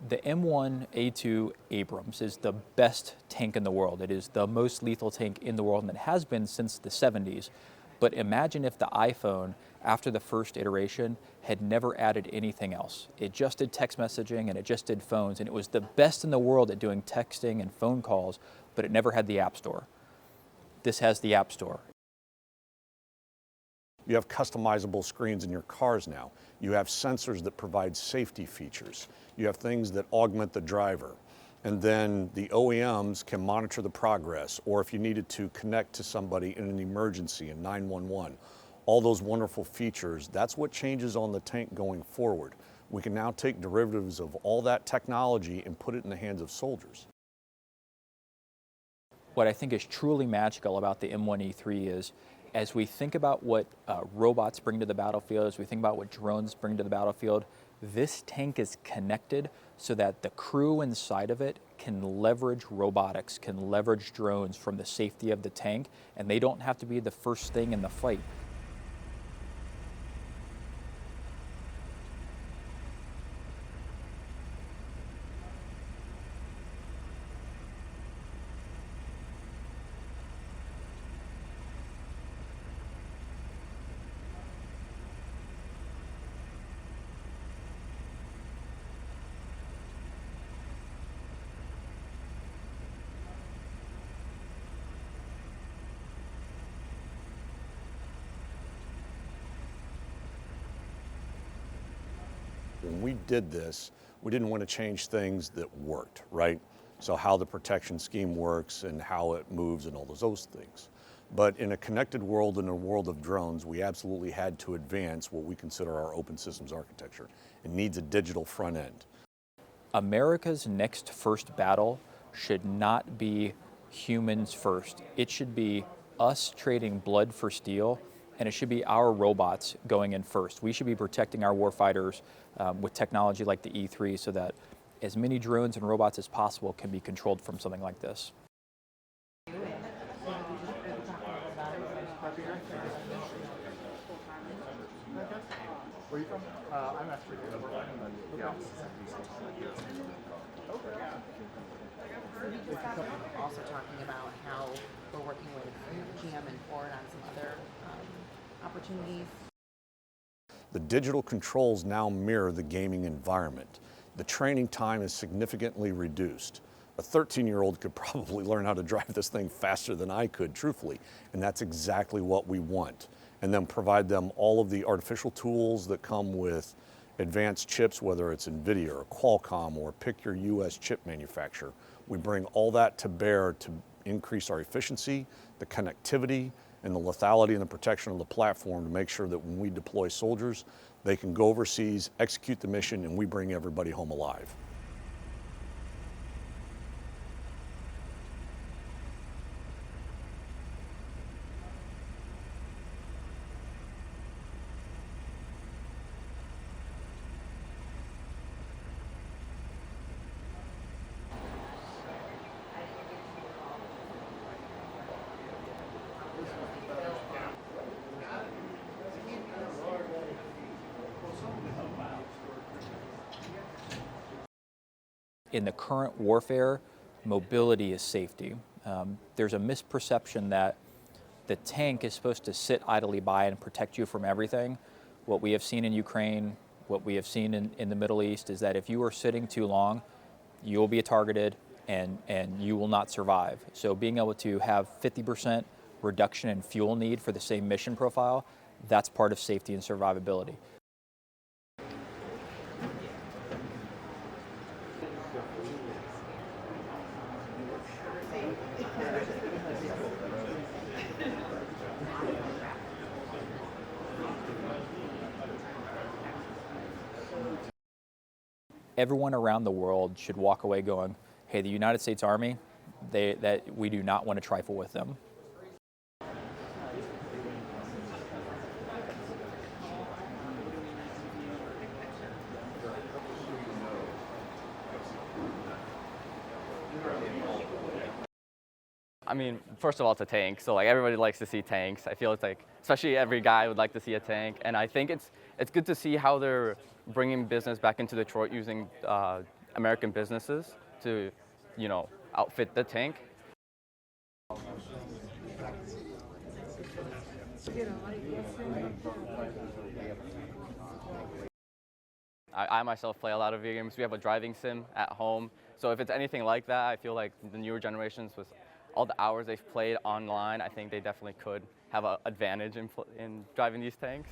The M1A2 Abrams is the best tank in the world. It is the most lethal tank in the world, and it has been since the 70s. But imagine if the iPhone, after the first iteration, had never added anything else. It just did text messaging and it just did phones, and it was the best in the world at doing texting and phone calls, but it never had the App Store. This has the App Store. You have customizable screens in your cars now. You have sensors that provide safety features. You have things that augment the driver. And then the OEMs can monitor the progress, or if you needed to connect to somebody in an emergency in 911. All those wonderful features, that's what changes on the tank going forward. We can now take derivatives of all that technology and put it in the hands of soldiers. What I think is truly magical about the M1E3 is, as we think about what robots bring to the battlefield, as we think about what drones bring to the battlefield, this tank is connected so that the crew inside of it can leverage robotics, can leverage drones from the safety of the tank, and they don't have to be the first thing in the fight. When we did this, we didn't want to change things that worked, right? So how the protection scheme works and how it moves and all those things. But in a connected world, in a world of drones, we absolutely had to advance what we consider our open systems architecture. It needs a digital front end. America's next first battle should not be humans first. It should be us trading blood for steel, and it should be our robots going in first. We should be protecting our warfighters with technology like the E3 so that as many drones and robots as possible can be controlled from something like this. Where are you from? I'm actually We just got also talking about how we're working with GM and Ford on some other opportunities. The digital controls now mirror the gaming environment. The training time is significantly reduced. A 13-year-old could probably learn how to drive this thing faster than I could, truthfully, and that's exactly what we want. And then provide them all of the artificial tools that come with advanced chips, whether it's NVIDIA or Qualcomm or pick your US chip manufacturer. We bring all that to bear to increase our efficiency, the connectivity, and the lethality and the protection of the platform to make sure that when we deploy soldiers, they can go overseas, execute the mission, and we bring everybody home alive. In the current warfare, mobility is safety. There's a misperception that the tank is supposed to sit idly by and protect you from everything. What we have seen in Ukraine, what we have seen in the Middle East is that if you are sitting too long, you will be targeted and you will not survive. So being able to have 50% reduction in fuel need for the same mission profile, that's part of safety and survivability. Everyone around the world should walk away going, hey, the United States Army, we do not want to trifle with them. I mean, first of all, it's a tank, so like everybody likes to see tanks. I feel it's like, especially every guy would like to see a tank, and I think it's good to see how they're bringing business back into Detroit using American businesses to, outfit the tank. I myself play a lot of video games. We have a driving sim at home. So if it's anything like that, I feel like the newer generations, with all the hours they've played online, I think they definitely could have an advantage in driving these tanks.